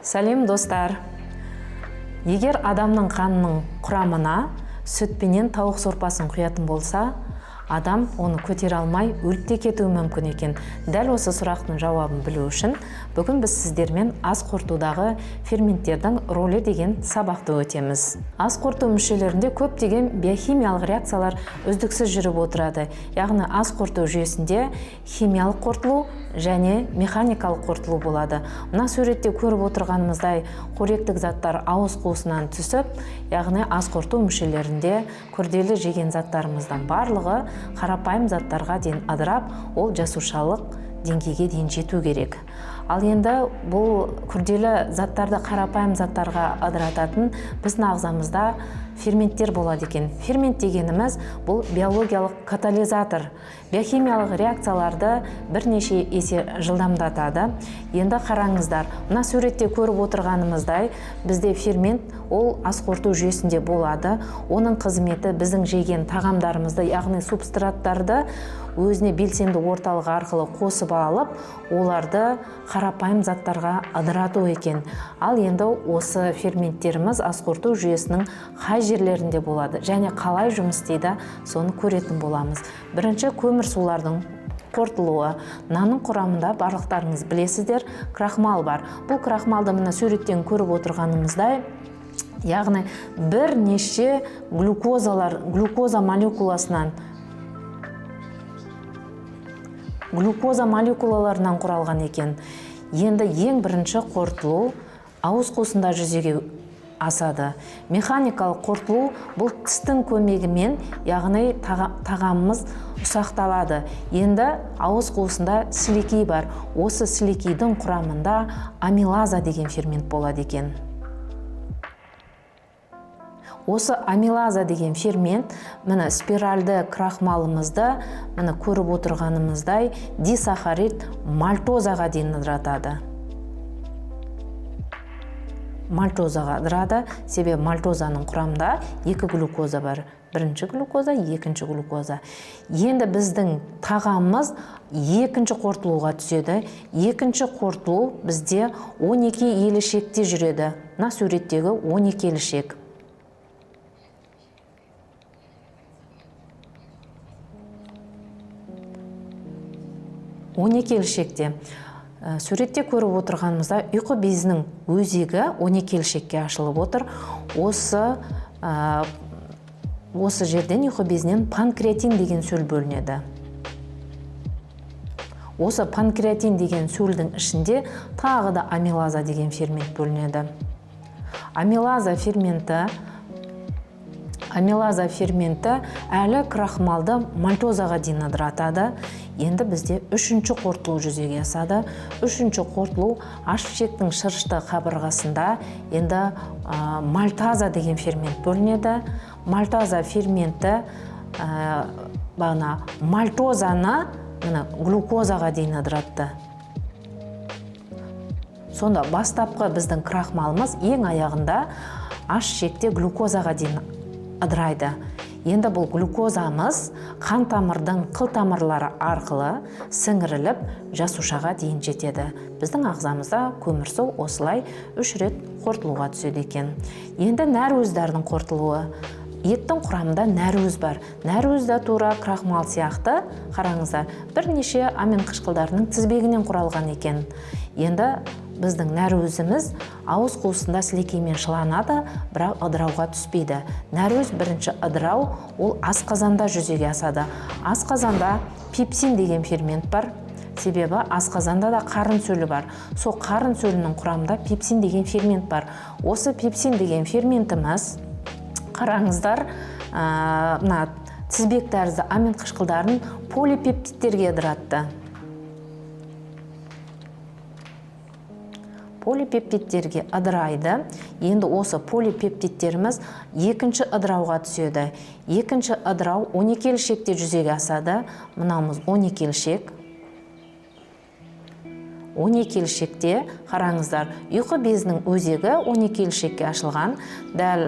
Сәлем достар. Егер адамның қанының құрамына сүтпенен тауық сорпасын құятын болса, адам оны көтере алмай өліп те кетуі мүмкін екен. Дәл осы сұрақтың жауабын білу үшін бүгін біз сіздермен ас қорытудағы ферменттердің ролі деген сабақты өтеміз. Ас қорыту мүшелерінде көптеген биохимиялық реакциялар үздіксіз жүріп отырады. Яғни ас қорыту жүйесінде химиялық қорытылу және механикалық қорытылу болады. Мына суретте көріп отырғанымыздай қоректік заттар ауыз қуысынан түсіп, яғни ас қорыту мүшелерінде күрделі жеген заттарымыздан барлығы қарапайым заттарға дейін ыдырап, ол жасушалық деңгейге дейін жету керек. Ал енді бұл күрделі заттарды қарапайым заттарға ыдырататын біздің ағзамызда ферменттер болады екен. Фермент дегеніміз бұл биологиялық катализатор. Биохимиялық реакцияларды бірнеше есе жылдамдатады. Енді қараңыздар, мына суретте көріп отырғанымыздай, бізде фермент ол ас қорыту жүйесінде болады. Оның қызметі біздің жеген тағамдарымызды, яғни субстраттарды өзіне белсенді орталық арқылы қосып алып, оларды қарапайым заттарға ыдырату екен. Ал енді осы ферменттеріміз ас қорыту жүйесінің қай жерлерінде болады және қалай жұмыс істейді, соны көретін боламыз. Бірінші, көмір сулардың қорытылуы. Нанның құрамында барлықтарыңыз білесіздер, крахмал бар. Бұл крахмалды мына суреттен көріп отырғанымыздай, яғни бірнеше глюкоза молекулаларынан құралған екен. Енді ең бірінші қорытылу ауыз қуысында жүзеге асады. Механикалық қорытылу бұл тістің көмегімен, яғни тағамымыз ұсақталады. Енді ауыз қуысында сілекей бар. Осы сілекейдің құрамында амилаза деген фермент болады екен. Осы амилаза деген фермент міне спиральды крахмалымызды міне көріп отырғанымыздай дисахарид мальтозаға дейін ыдыратады. Мальтозаға ыдырады, себебі мальтозаның құрамында екі глюкоза бар. Бірінші глюкоза, екінші глюкоза. Енді біздің тағамымыз екінші қорытылуға түседі. Екінші қорытылу бізде 12 елішекте жүреді. Мына суреттегі 12 елішек. 12 елішекте. Суретте көріп отырғанымызда ұйқы безінің өзегі 12 елішекке ашылып отыр. Осы жерден ұйқы безінен панкреатин деген сөл бөлінеді. Осы панкреатин деген сөлдің ішінде тағы да амилаза деген фермент бөлінеді. Амилаза ферменті әлі крахмалды мальтозаға дейін ыдыратады. Енді бізде үшінші қорытылу жүзеге асады. Үшінші қорытылу аш ішектің шырышты қабырғасында енді мальтаза деген фермент бөлінеді. Мальтаза ферменті мальтозаны глюкозаға дейін ыдыратты. Сонда бастапқы біздің крахмалымыз ең аяғында аш ішекте глюкозаға дейін ыдырайды. Енді бұл глюкозамыз қан тамырдың қыл тамырлары арқылы сіңіріліп жасушаға дейін жетеді. Біздің ағзамызда көмірсу осылай 3 рет қорытылуға түседі екен. Енді нәруыздардың қорытылуы. Еттің құрамында нәруыз бар. Нәруыз да тура крахмал сияқты, қараңыздар, бірнеше амин қышқылдарының тізбегінен құралған екен. Енді біздің нәруізіміз ауыз қуысында сілекеймен шыланады, бірақ ыдырауға түспейді. Нәруіз бірінші ыдырау ол асқазанда жүзеге асады. Асқазанда пепсин деген фермент бар. Себебі асқазанда да қарын сөлі бар. Сол қарын сөлінің құрамында пепсин деген фермент бар. Осы пепсин деген ферментіміз, қараңыздар, тізбек тәрізді амин қышқылдарын полипептидтерге ыдыратты. Полипептидтерге ыдырайды. Енді осы полипептидтеріміз екінші ыдырауға түседі. Екінші ыдырау 12 елішекте жүзеге асады. Мынамыз 12 елішек. 12 елішекте, қараңыздар, ұйқы безінің өзегі 12 елішекке ашылған. Дәл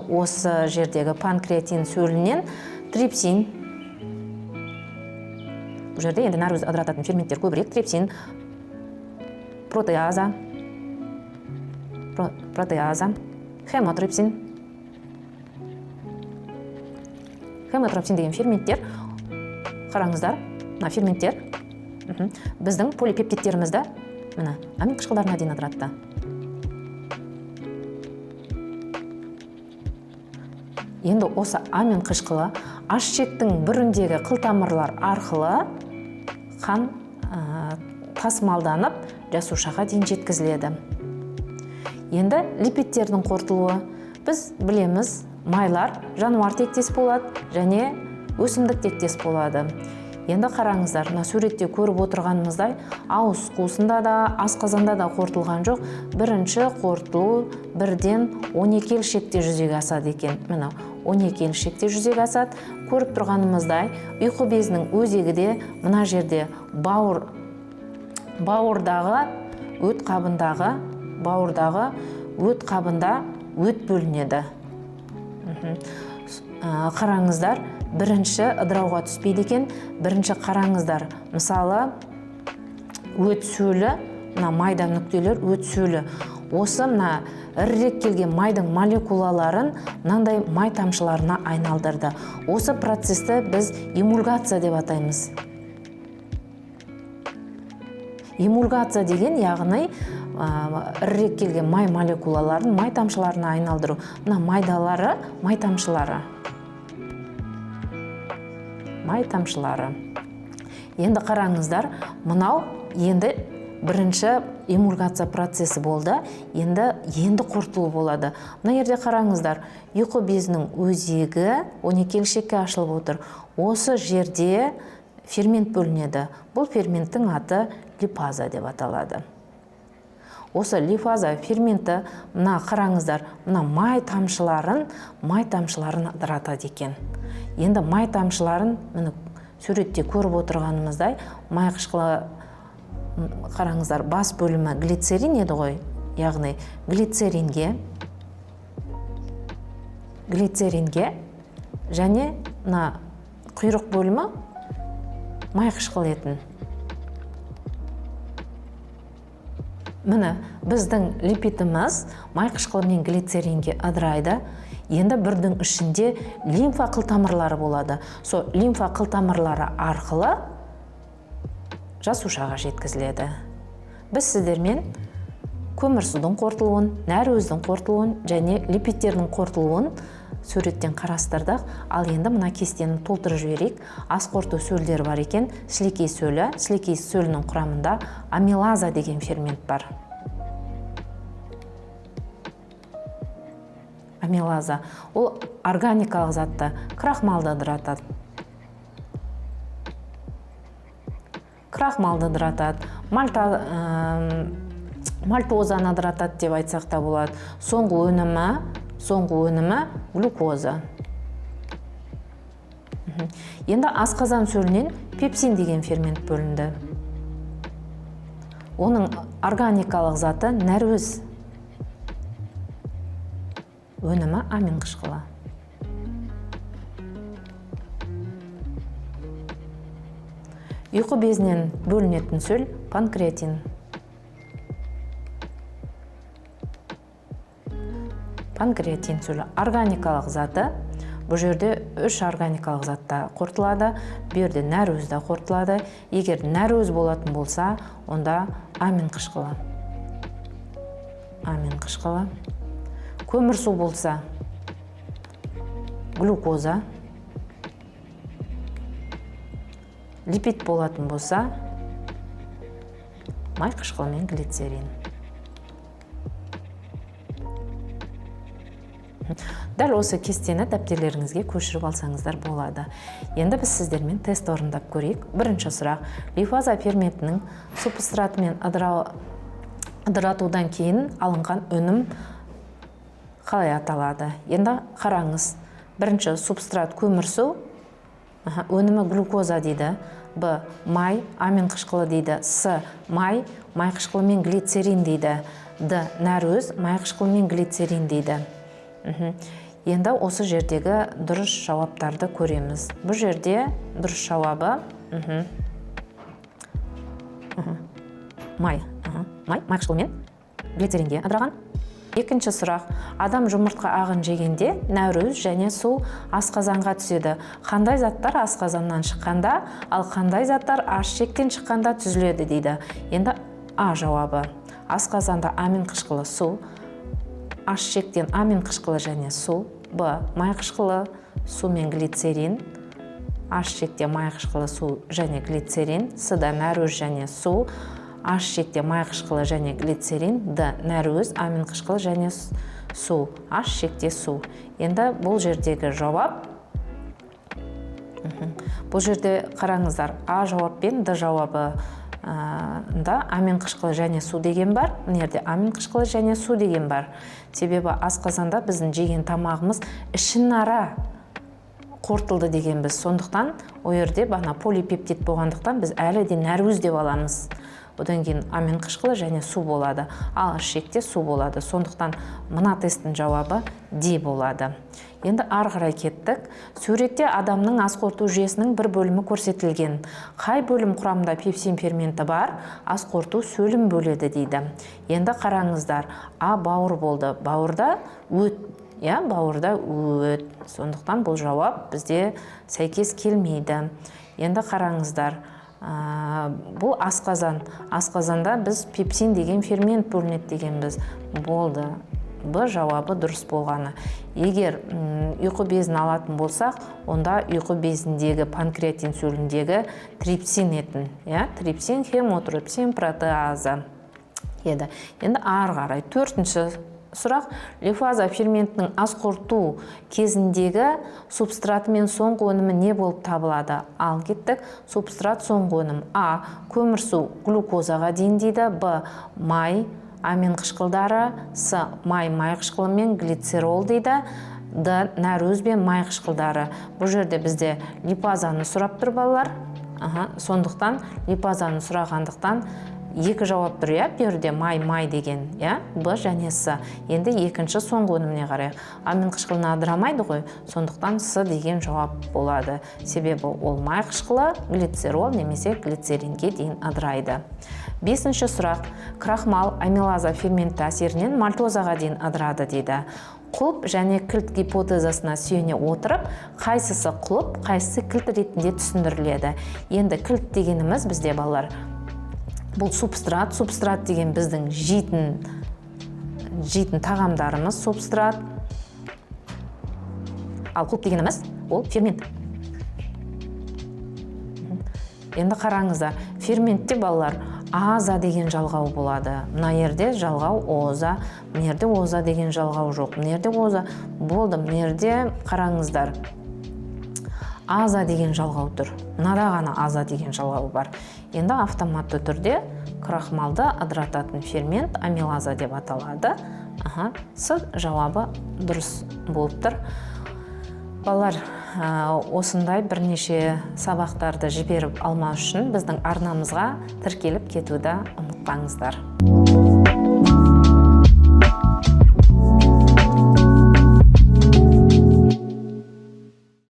осы жердегі панкреатин сөлінен трипсин. Бұл жерде енді нәруіз ыдырататын ферменттер көбірек. Трипсин, протеаза, протеаза, хемотрипсин. Хемотрипсин деген ферменттер, қараңыздар, ферменттер біздің полипептидтерімізді амин қышқылдарына дейін ыдыратты. Енді осы амин қышқылы аш ішектің бүріндегі қылтамырлар арқылы қан тасымалданып жасушаға дейін жеткізіледі. Енді липидтердің қорытылуы біз білеміз, майлар жануар тектес болады және өсімдік тектес болады. Енді қараңыздар, суретте көріп отырғанымыздай, ауыз қуысында да, асқазанда да қорытылған жоқ. Бірінші қорытылу бірден 12 елшекте жүзеге асады екен. 12 елшекте жүзеге асады. Көріп тұрғанымыздай, ұйқы безінің өзегі де мына жерде бауырдағы өт қабында өт бөлінеді. Қараңыздар, бірінші ыдырауға түспейді екен. Бірінші қараңыздар, мысалы өт сөлі, майда нүктелер өт сөлі. Осы ірірек келген майдың молекулаларын мынандай май тамшыларына айналдырды. Осы процесті біз эмульгация деп атаймыз. Эмульгация деген, яғни ірірек келген май молекулаларын май тамшыларына айналдыру. Майдалары, май тамшылары. Енді қараңыздар, мынау енді бірінші эмульгация процесі болды. Енді қорытылу болады. Мына жерде қараңыздар, ұйқы безінің өзегі 12 елшекке ашылып отыр. Осы жерде фермент бөлінеді. Бұл ферменттің аты липаза деп аталады. Осы липаза ферменті, қараңыздар, май тамшыларын ыдыратады екен. Енді май тамшыларын суретте көріп отырғанымыздай, май қышқылы, қараңыздар, бас бөлімі глицерин еді ғой, яғни глицеринге және құйрық бөлімі май қышқылы етін. Біздің липидіміз май қышқылы мен глицеринге ыдырайды. Енді бірдің ішінде лимфа қылтамырлары болады. Со лимфа қылтамырлары арқылы жасушаға жеткізіледі. Біз сіздермен көмірсудың қорытылуын, нәрөздің қорытылуын және липидтердің қорытылуын суреттен қарастырдық. Ал енді мына кестені толтырып жіберейік. Ас қорыту сөлдері бар екен. Сілекей сөлінің құрамында амилаза деген фермент бар. Амилаза. Ол органикалық затты, крахмалды ыдыратады. Мальтозаны ыдыратады деп айтсақ та болады. Соңғы өнімі глюкоза. Енді асқазан сөлінен пепсин деген фермент бөлінді. Оның органикалық заты нәрөз. Өнімі амин қышқылы. Ұйқы безінен бөлінетін сөл панкреатин. Панкреатин сөлі органикалық заты. Бұл жерде 3 органикалық затта қорытылады, бұл жерде нәрөзді қорытылады. Егер нәрөз болатын болса, онда амин қышқылы. Көмір су болса, глюкоза. Липид болатын болса, май қышқылы мен глицерин. Дәл осы кестені дәптерлеріңізге көшіріп алсаңыздар болады. Енді біз сіздермен тест орындап көрейік. Бірінші сұрақ: липаза ферментінің субстратымен ыдыратудан кейін алынған өнім қалай аталады? Енді қараңыз. Бірінші субстрат көмірсу, өнімі глюкоза дейді. Б. Май, амин қышқылы дейді. С. Май қышқылы мен глицерин дейді. Д. Нәрөз, май қышқылы мен глицерин дейді. Енді осы жердегі дұрыс жауаптарды көреміз. Бұл жерде дұрыс жауабы май қышқылы мен глицеринге ыдыраған. Екінші сұрақ: адам жұмыртқа ағын жегенде нәруыз және су асқазанға түседі. Қандай заттар асқазаннан шыққанда, ал қандай заттар аш-ішектен шыққанда түзіледі дейді. Енді А жауабы: асқазанда амин қышқылы су, аш-ішектен амин қышқылы және су. Б май қышқылы су мен глицерин, аш-ішекте май қышқылы су және глицерин. С да нәруыз және су, аш-ішекте май қышқылы және глицерин. Д нәруіз, амин қышқылы және су, аш-ішекте су. Енді бұл жердегі жауап, бұл жерде қараңыздар, А жауап пен Д жауабы да амин қышқылы және су деген бар. Мына амин қышқылы және су деген бар. Себебі асқазанда біздің жеген тамағымыз ішінара қорытылды дегенбіз. Сондықтан ол жерде бана полипептид болғандықтан біз әлі де нәруіз деп аламыз. Одан кейін амин қышқылы және су болады, ал аш-ішекте су болады. Сондықтан мына тесттің жауабы Д болады. Енді ары қарай кеттік. Суретте адамның ас қорыту жүйесінің бір бөлімі көрсетілген. Қай бөлім құрамында пепсин ферменті бар? Ас қорыту сөлім бөледі дейді. Енді қараңыздар. А бауыр болды. Бауырда өт. Бауырда өт. Сондықтан бұл жауап бізде сәйкес келмейді. Енді қараңыздар. Бұл асқазан. Асқазанда біз пепсин деген фермент бөлінеді дегенбіз. Болды. Б жауабы дұрыс болғаны. Егер ұйқы безін алатын болсақ, онда ұйқы безіндегі панкреатин сөліндегі трипсин етін. Трипсин, хемотрипсин, протеаза еді. Енді ары қарай. Төртінші сұрақ: лимфаза ферментінің ас қорыту кезіндегі субстраты мен соңғы өнімі не болып табылады? Ал кеттік. Субстрат, соңғы өнім: А көмірсу глюкозаға дейін дейді. Б май, амин қышқылдары. С май қышқылы мен глицерол дейді. Д нәруіз бен май қышқылдары. Бұл жерде бізде липазаны сұрап тұр балалар. Сондықтан липазаны сұрағандықтан екі жауап тұр. Берде май деген. Б және С. Енді екінші соңғы өніміне қарайық. Амин қышқылына адырамайды ғой. Сондықтан С деген жауап болады. Себебі ол май қышқылы, глицерол немесе глицеринге дейін адырайды. Бесінші сұрақ: крахмал амилаза ферменті әсерінен мальтозаға дейін адырады дейді. Құлып және кілт гипотезасына сүйене отырып, қайсысы құлып, қайсысы кілт ретінде түсіндіріледі? Енді кілт дегеніміз бізде балалар, бұл субстрат. Субстрат деген біздің жейтін тағамдарымыз субстрат. Ал құлып дегеніміз ол фермент. Енді қараңыздар, ферментте балалар аза деген жалғау болады. Мына жерде жалғау оза, мына жерде оза деген жалғау жоқ. Мына жерде оза болды. Мына жерде қараңыздар, аза деген жалғау тұр. Мынада ғана аза деген жалғау бар. Енді автоматты түрде крахмалды адырататын фермент амилаза деп аталады. С жауабы дұрыс болып тұр. Балалар, осындай бірнеше сабақтарды жіберіп алмау үшін біздің арнамызға тіркеліп кетуді ұмытпаңыздар.